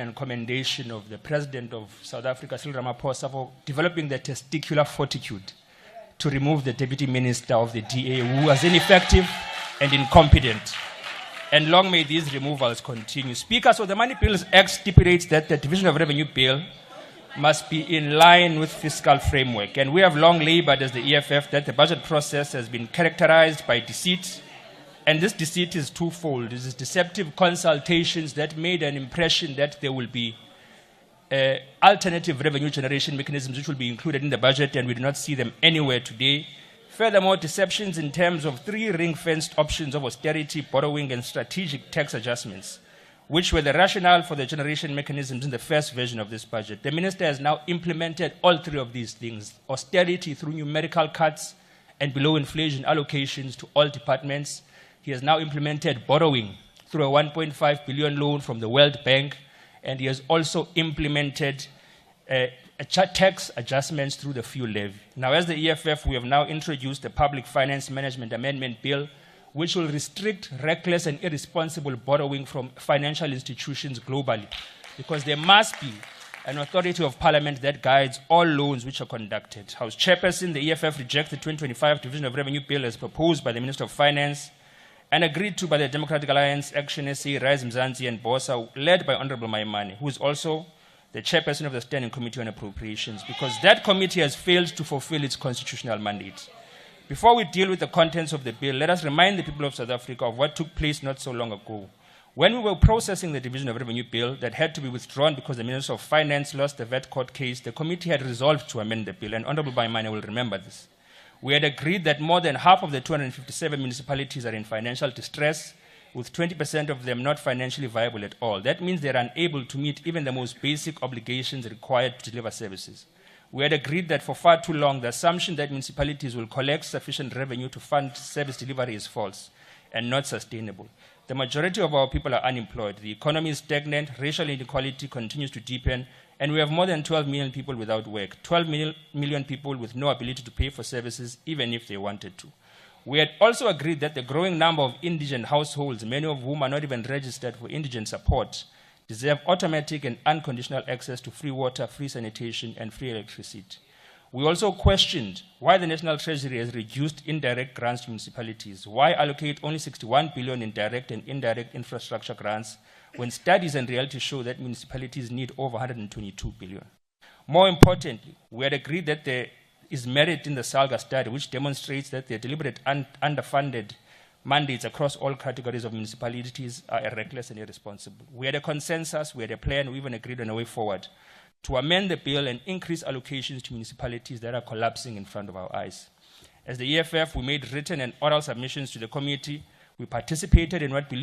and commendation of the President of South Africa, Cyril Ramaphosa, for developing the testicular fortitude to remove the Deputy Minister of the DA, who was ineffective and incompetent. And long may these removals continue. Speaker, so the Money Bills Act stipulates that the Division of Revenue Bill must be in line with fiscal framework. And we have long labored as the EFF that the budget process has been characterized by deceit. And this deceit is twofold. This is deceptive consultations that made an impression that there will be alternative revenue generation mechanisms which will be included in the budget, and we do not see them anywhere today. Furthermore, deceptions in terms of 3 ring-fenced options of austerity, borrowing, and strategic tax adjustments, which were the rationale for the generation mechanisms in the first version of this budget. The minister has now implemented all 3 of these things: austerity through numerical cuts and below inflation allocations to all departments. He has now implemented borrowing through a 1.5 billion loan from the World Bank, and he has also implemented tax adjustments through the fuel levy. Now, as the EFF, we have now introduced the Public Finance Management Amendment Bill, which will restrict reckless and irresponsible borrowing from financial institutions globally, because there must be an authority of parliament that guides all loans which are conducted. House Chairperson, the EFF rejects the 2025 Division of Revenue Bill as proposed by the Minister of Finance and agreed to by the Democratic Alliance, Action SA, Rise Mzansi, and BOSA, led by Honorable Maimane, who is also the chairperson of the Standing Committee on Appropriations, because that committee has failed to fulfill its constitutional mandate. Before we deal with the contents of the bill, let us remind the people of South Africa of what took place not so long ago. When we were processing the Division of Revenue Bill that had to be withdrawn because the Minister of Finance lost the VAT court case, the committee had resolved to amend the bill, and Honorable Maimane will remember this. We had agreed that more than half of the 257 municipalities are in financial distress, with 20% of them not financially viable at all. That means they're unable to meet even the most basic obligations required to deliver services. We had agreed that for far too long, the assumption that municipalities will collect sufficient revenue to fund service delivery is false and not sustainable. The majority of our people are unemployed. The economy is stagnant, racial inequality continues to deepen, and we have more than 12 million people without work, 12 million people with no ability to pay for services even if they wanted to. We had also agreed that the growing number of indigent households, many of whom are not even registered for indigent support, deserve automatic and unconditional access to free water, free sanitation, and free electricity. We also questioned why the National Treasury has reduced indirect grants to municipalities. Why allocate only 61 billion in direct and indirect infrastructure grants when studies and reality show that municipalities need over 122 billion? More importantly, we had agreed that there is merit in the SALGA study, which demonstrates that the deliberate underfunded mandates across all categories of municipalities are reckless and irresponsible. We had a consensus, we had a plan, we even agreed on a way forward to amend the bill and increase allocations to municipalities that are collapsing in front of our eyes. As the EFF, we made written and oral submissions to the committee. We participated in what we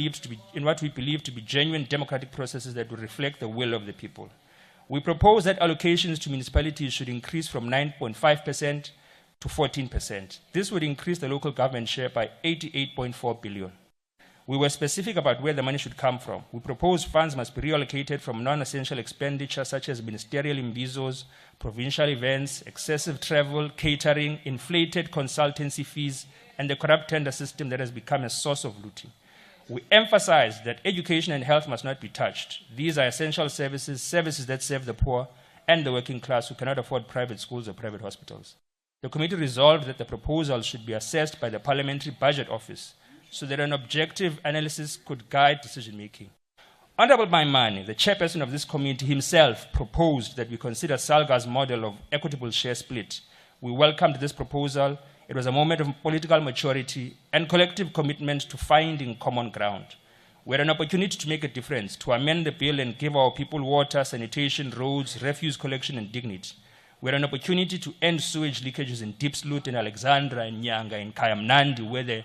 believe to be genuine democratic processes that will reflect the will of the people. We propose that allocations to municipalities should increase from 9.5% to 14%. This would increase the local government share by 88.4 billion. We were specific about where the money should come from. We propose funds must be reallocated from non-essential expenditure such as ministerial imbizos, provincial events, excessive travel, catering, inflated consultancy fees, and the corrupt tender system that has become a source of looting. We emphasize that education and health must not be touched. These are essential services, services that serve the poor and the working class who cannot afford private schools or private hospitals. The committee resolved that the proposal should be assessed by the Parliamentary Budget Office so that an objective analysis could guide decision-making. Honorable Maimane, the chairperson of this committee, himself proposed that we consider SALGA's model of equitable share split. We welcomed this proposal. It was a moment of political maturity and collective commitment to finding common ground. We had an opportunity to make a difference, to amend the bill and give our people water, sanitation, roads, refuse collection, and dignity. We had an opportunity to end sewage leakages in Deep Sloot, in Alexandra, in Nyanga, in Kayamnandi, where the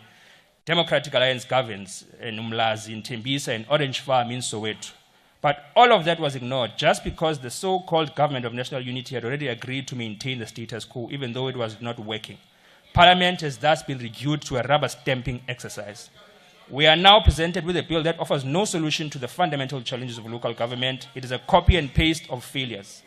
Democratic Alliance governs, in Umlazi, in Tembisa, in Orange Farm, in Soweto. But all of that was ignored just because the so-called government of national unity had already agreed to maintain the status quo, even though it was not working. Parliament has thus been reduced to a rubber stamping exercise. We are now presented with a bill that offers no solution to the fundamental challenges of local government. It is a copy and paste of failures.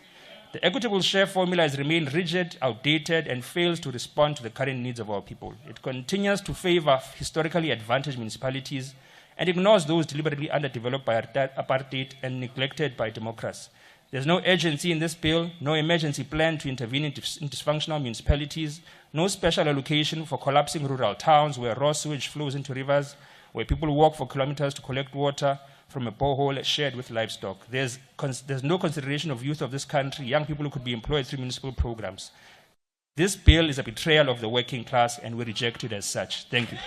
The equitable share formula has remained rigid, outdated, and fails to respond to the current needs of our people. It continues to favor historically advantaged municipalities and ignores those deliberately underdeveloped by apartheid and neglected by democracy. There's no urgency in this bill, no emergency plan to intervene in dysfunctional municipalities, no special allocation for collapsing rural towns where raw sewage flows into rivers, where people walk for kilometers to collect water from a borehole shared with livestock. There's no consideration of youth of this country, young people who could be employed through municipal programs. This bill is a betrayal of the working class, and we reject it as such. Thank you.